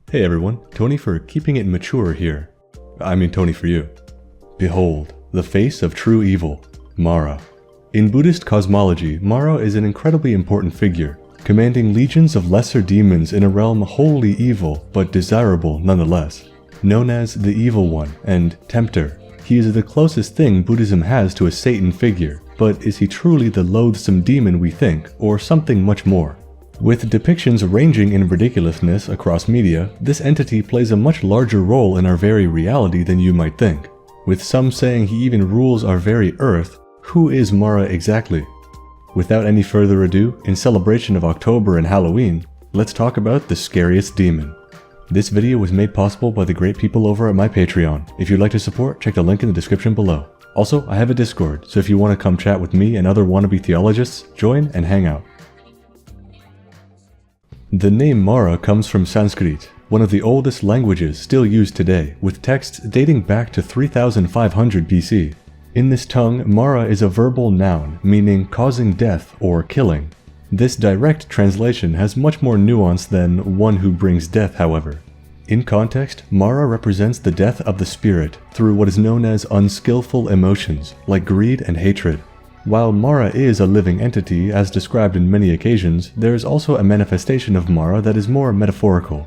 Hey everyone, Tony for keeping it mature here. I mean Tony for you. Behold, the face of true evil, Mara. In Buddhist cosmology, Mara is an incredibly important figure, commanding legions of lesser demons in a realm wholly evil but desirable nonetheless. Known as the Evil One and Tempter, he is the closest thing Buddhism has to a Satan figure, but is he truly the loathsome demon we think, or something much more? With depictions ranging in ridiculousness across media, this entity plays a much larger role in our very reality than you might think. With some saying he even rules our very earth, who is Mara exactly? Without any further ado, in celebration of October and Halloween, let's talk about the scariest demon. This video was made possible by the great people over at my Patreon. If you'd like to support, check the link in the description below. Also, I have a Discord, so if you want to come chat with me and other wannabe theologists, join and hang out. The name Mara comes from Sanskrit, one of the oldest languages still used today, with texts dating back to 3500 BC. In this tongue, Mara is a verbal noun, meaning causing death or killing. This direct translation has much more nuance than one who brings death, however. In context, Mara represents the death of the spirit through what is known as unskillful emotions, like greed and hatred. While Mara is a living entity, as described in many occasions, there is also a manifestation of Mara that is more metaphorical.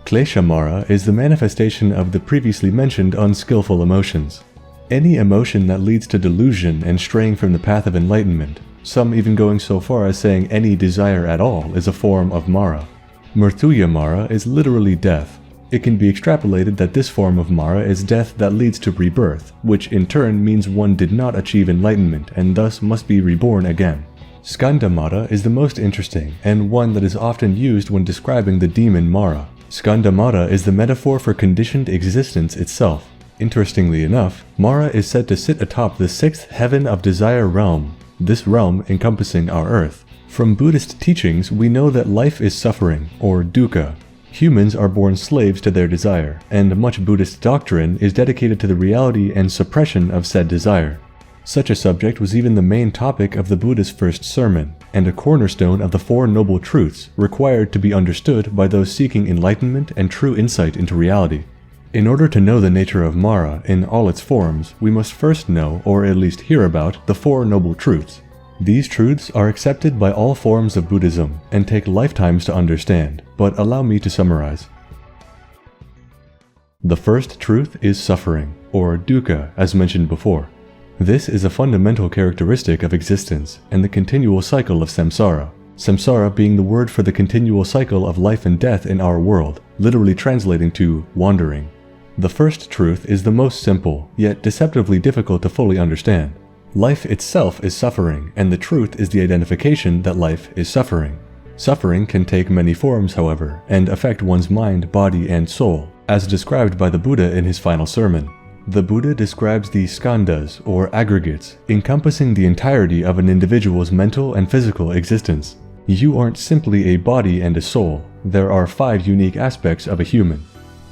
Klesha Mara is the manifestation of the previously mentioned unskillful emotions. Any emotion that leads to delusion and straying from the path of enlightenment, some even going so far as saying any desire at all, is a form of Mara. Mrtuya Mara is literally death. It can be extrapolated that this form of Mara is death that leads to rebirth, which in turn means one did not achieve enlightenment and thus must be reborn again. Skanda Mara is the most interesting, and one that is often used when describing the demon Mara. Skanda Mara is the metaphor for conditioned existence itself. Interestingly enough, Mara is said to sit atop the sixth heaven of desire realm, this realm encompassing our earth. From Buddhist teachings, we know that life is suffering, or dukkha. Humans are born slaves to their desire, and much Buddhist doctrine is dedicated to the reality and suppression of said desire. Such a subject was even the main topic of the Buddha's first sermon, and a cornerstone of the Four Noble Truths required to be understood by those seeking enlightenment and true insight into reality. In order to know the nature of Mara in all its forms, we must first know, or at least hear about, the Four Noble Truths. These truths are accepted by all forms of Buddhism and take lifetimes to understand, but allow me to summarize. The first truth is suffering, or dukkha, as mentioned before. This is a fundamental characteristic of existence and the continual cycle of samsara. Samsara being the word for the continual cycle of life and death in our world, literally translating to wandering. The first truth is the most simple, yet deceptively difficult to fully understand. Life itself is suffering, and the truth is the identification that life is suffering. Suffering can take many forms, however, and affect one's mind, body, and soul, as described by the Buddha in his final sermon. The Buddha describes the skandhas, or aggregates, encompassing the entirety of an individual's mental and physical existence. You aren't simply a body and a soul. There are 5 unique aspects of a human.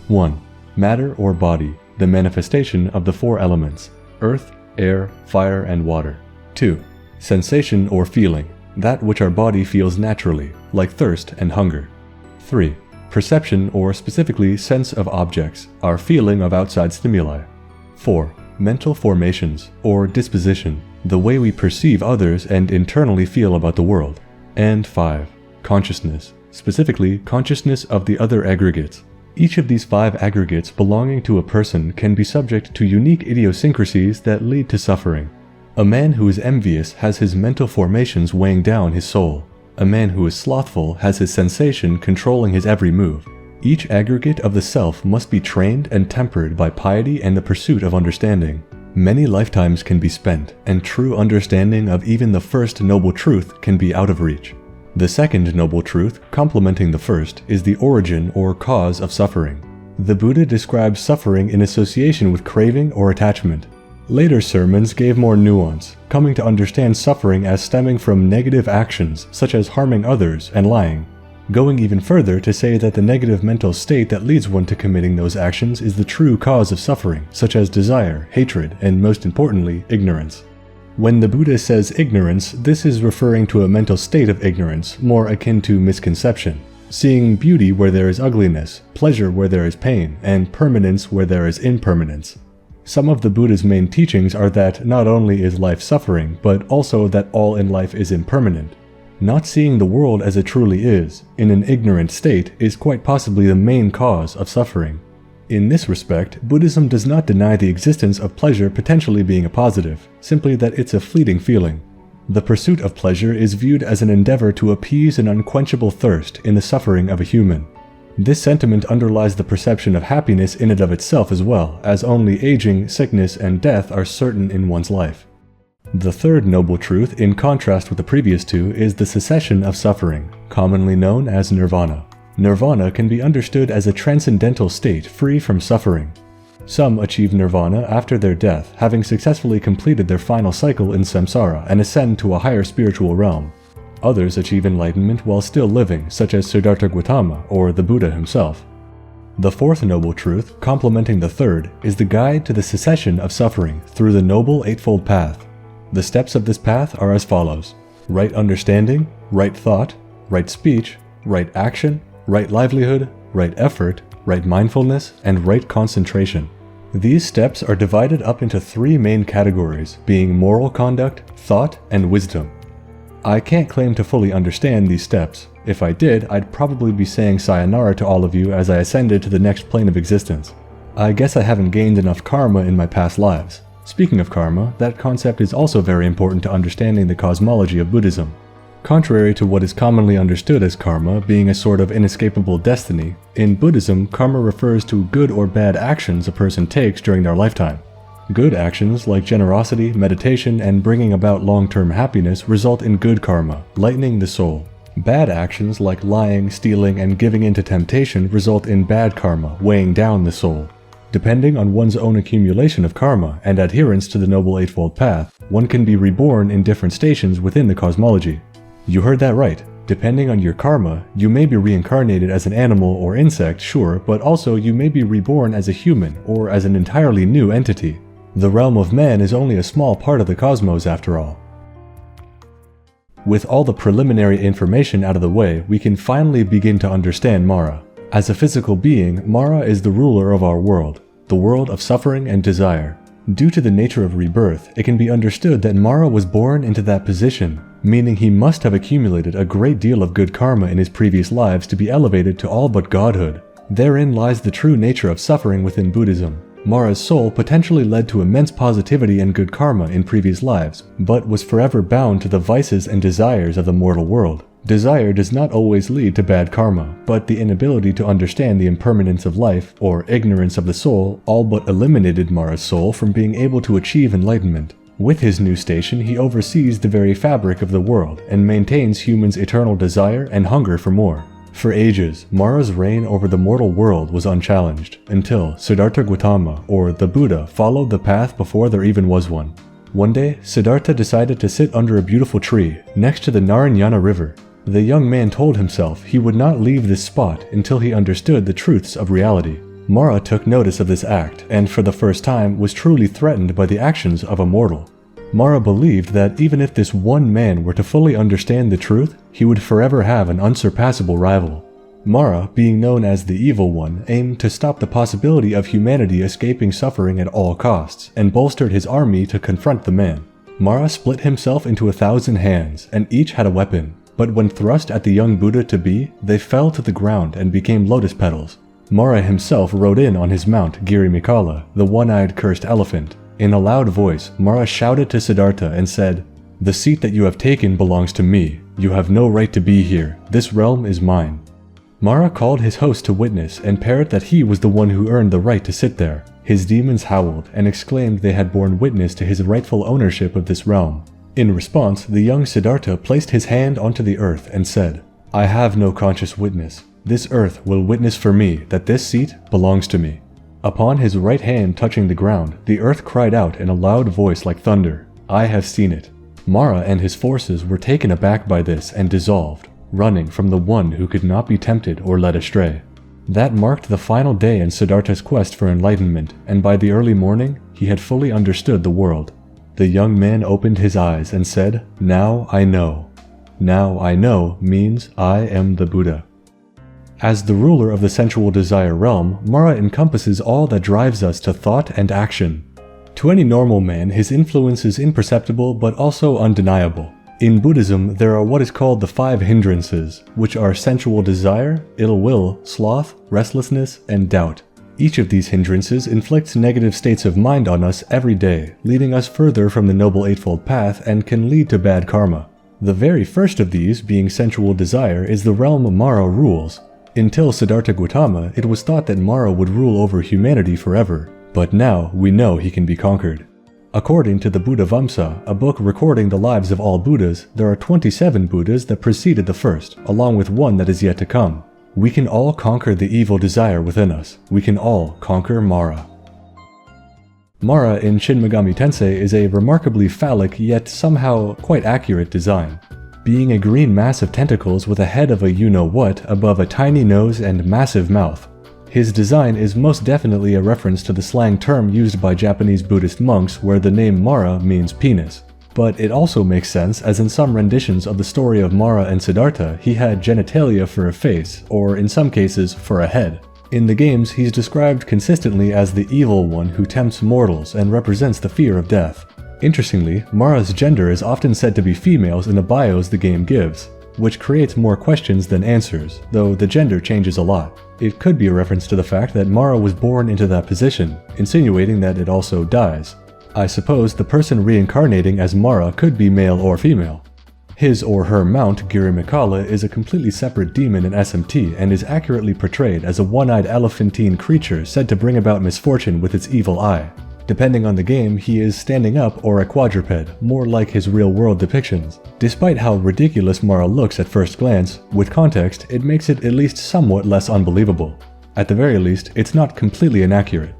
1. Matter or body, the manifestation of the 4 elements: earth, air, fire, and water. 2. Sensation or feeling, that which our body feels naturally, like thirst and hunger. 3. Perception or specifically sense of objects, our feeling of outside stimuli. 4. Mental formations or disposition, the way we perceive others and internally feel about the world. And 5. Consciousness, specifically consciousness of the other aggregates. Each of these 5 aggregates belonging to a person can be subject to unique idiosyncrasies that lead to suffering. A man who is envious has his mental formations weighing down his soul. A man who is slothful has his sensation controlling his every move. Each aggregate of the self must be trained and tempered by piety and the pursuit of understanding. Many lifetimes can be spent, and true understanding of even the first noble truth can be out of reach. The second noble truth, complementing the first, is the origin or cause of suffering. The Buddha describes suffering in association with craving or attachment. Later sermons gave more nuance, coming to understand suffering as stemming from negative actions such as harming others and lying, going even further to say that the negative mental state that leads one to committing those actions is the true cause of suffering, such as desire, hatred, and most importantly, ignorance. When the Buddha says ignorance, this is referring to a mental state of ignorance, more akin to misconception. seeing beauty where there is ugliness, pleasure where there is pain, and permanence where there is impermanence. Some of the Buddha's main teachings are that not only is life suffering, but also that all in life is impermanent. Not seeing the world as it truly is, in an ignorant state, is quite possibly the main cause of suffering. In this respect, Buddhism does not deny the existence of pleasure potentially being a positive, simply that it's a fleeting feeling. The pursuit of pleasure is viewed as an endeavor to appease an unquenchable thirst in the suffering of a human. This sentiment underlies the perception of happiness in and of itself as well, as only aging, sickness, and death are certain in one's life. The third noble truth, in contrast with the previous two, is the cessation of suffering, commonly known as nirvana. Nirvana can be understood as a transcendental state free from suffering. Some achieve nirvana after their death, having successfully completed their final cycle in samsara and ascend to a higher spiritual realm. Others achieve enlightenment while still living, such as Siddhartha Gautama or the Buddha himself. The fourth noble truth, complementing the third, is the guide to the cessation of suffering through the Noble Eightfold Path. The steps of this path are as follows: right understanding, right thought, right speech, right action, right livelihood, right effort, right mindfulness, and right concentration. These steps are divided up into three main categories, being moral conduct, thought, and wisdom. I can't claim to fully understand these steps. If I did, I'd probably be saying sayonara to all of you as I ascended to the next plane of existence. I guess I haven't gained enough karma in my past lives. Speaking of karma, that concept is also very important to understanding the cosmology of Buddhism. Contrary to what is commonly understood as karma being a sort of inescapable destiny, in Buddhism, karma refers to good or bad actions a person takes during their lifetime. Good actions like generosity, meditation, and bringing about long-term happiness result in good karma, lightening the soul. Bad actions like lying, stealing, and giving in to temptation result in bad karma, weighing down the soul. Depending on one's own accumulation of karma and adherence to the Noble Eightfold Path, one can be reborn in different stations within the cosmology. You heard that right. Depending on your karma, you may be reincarnated as an animal or insect, sure, but also you may be reborn as a human or as an entirely new entity. The realm of man is only a small part of the cosmos after all. With all the preliminary information out of the way, we can finally begin to understand Mara. As a physical being, Mara is the ruler of our world, the world of suffering and desire. Due to the nature of rebirth, it can be understood that Mara was born into that position, meaning he must have accumulated a great deal of good karma in his previous lives to be elevated to all but godhood. Therein lies the true nature of suffering within Buddhism. Mara's soul potentially led to immense positivity and good karma in previous lives, but was forever bound to the vices and desires of the mortal world. Desire does not always lead to bad karma, but the inability to understand the impermanence of life, or ignorance of the soul, all but eliminated Mara's soul from being able to achieve enlightenment. With his new station, he oversees the very fabric of the world, and maintains humans' eternal desire and hunger for more. For ages, Mara's reign over the mortal world was unchallenged, until Siddhartha Gautama, or the Buddha, followed the path before there even was one. One day, Siddhartha decided to sit under a beautiful tree, next to the Narayana River. The young man told himself he would not leave this spot until he understood the truths of reality. Mara took notice of this act, and for the first time was truly threatened by the actions of a mortal. Mara believed that even if this one man were to fully understand the truth, he would forever have an unsurpassable rival. Mara, being known as the Evil One, aimed to stop the possibility of humanity escaping suffering at all costs, and bolstered his army to confront the man. Mara split himself into 1,000 hands, and each had a weapon, but when thrust at the young Buddha-to-be, they fell to the ground and became lotus petals. Mara himself rode in on his mount Girimikala, the one-eyed cursed elephant. In a loud voice, Mara shouted to Siddhartha and said, "The seat that you have taken belongs to me. You have no right to be here. This realm is mine." Mara called his host to witness and parrot that he was the one who earned the right to sit there. His demons howled and exclaimed they had borne witness to his rightful ownership of this realm. In response, the young Siddhartha placed his hand onto the earth and said, "I have no conscious witness. This earth will witness for me that this seat belongs to me." Upon his right hand touching the ground, the earth cried out in a loud voice like thunder, "I have seen it." Mara and his forces were taken aback by this and dissolved, running from the one who could not be tempted or led astray. That marked the final day in Siddhartha's quest for enlightenment, and by the early morning, he had fully understood the world. The young man opened his eyes and said, "Now I know." Now I know means I am the Buddha. As the ruler of the sensual desire realm, Mara encompasses all that drives us to thought and action. To any normal man, his influence is imperceptible but also undeniable. In Buddhism, there are what is called the 5 hindrances, which are sensual desire, ill will, sloth, restlessness, and doubt. Each of these hindrances inflicts negative states of mind on us every day, leading us further from the Noble Eightfold Path and can lead to bad karma. The very first of these, being sensual desire, is the realm Mara rules. Until Siddhartha Gautama, it was thought that Mara would rule over humanity forever, but now we know he can be conquered. According to the Buddha Vamsa, a book recording the lives of all Buddhas, there are 27 Buddhas that preceded the first, along with one that is yet to come. We can all conquer the evil desire within us. We can all conquer Mara. Mara in Shin Megami Tensei is a remarkably phallic yet somehow quite accurate design. Being a green mass of tentacles with a head of a you-know-what above a tiny nose and massive mouth. His design is most definitely a reference to the slang term used by Japanese Buddhist monks where the name Mara means penis. But it also makes sense as in some renditions of the story of Mara and Siddhartha, he had genitalia for a face, or in some cases, for a head. In the games, he's described consistently as the evil one who tempts mortals and represents the fear of death. Interestingly, Mara's gender is often said to be females in the bios the game gives, which creates more questions than answers, though the gender changes a lot. It could be a reference to the fact that Mara was born into that position, insinuating that it also dies. I suppose the person reincarnating as Mara could be male or female. His or her mount, Girimikala, is a completely separate demon in SMT and is accurately portrayed as a one-eyed elephantine creature said to bring about misfortune with its evil eye. Depending on the game, he is standing up or a quadruped, more like his real-world depictions. Despite how ridiculous Mara looks at first glance, with context, it makes it at least somewhat less unbelievable. At the very least, it's not completely inaccurate.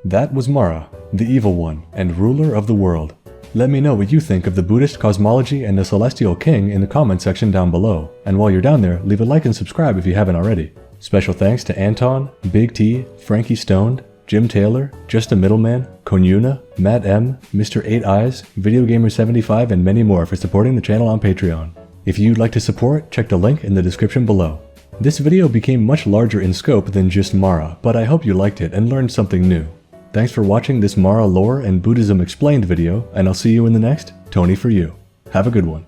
That was Mara, the evil one and ruler of the world. Let me know what you think of the Buddhist cosmology and the Celestial King in the comment section down below, and while you're down there, leave a like and subscribe if you haven't already. Special thanks to Anton, Big T, Frankie Stoned, Jim Taylor, Just a Middleman, Konyuna, Matt M, Mr. 8 Eyes, VideoGamer75, and many more for supporting the channel on Patreon. If you'd like to support, check the link in the description below. This video became much larger in scope than just Mara, but I hope you liked it and learned something new. Thanks for watching this Mara lore and Buddhism explained video, and I'll see you in the next Tony for You. Have a good one.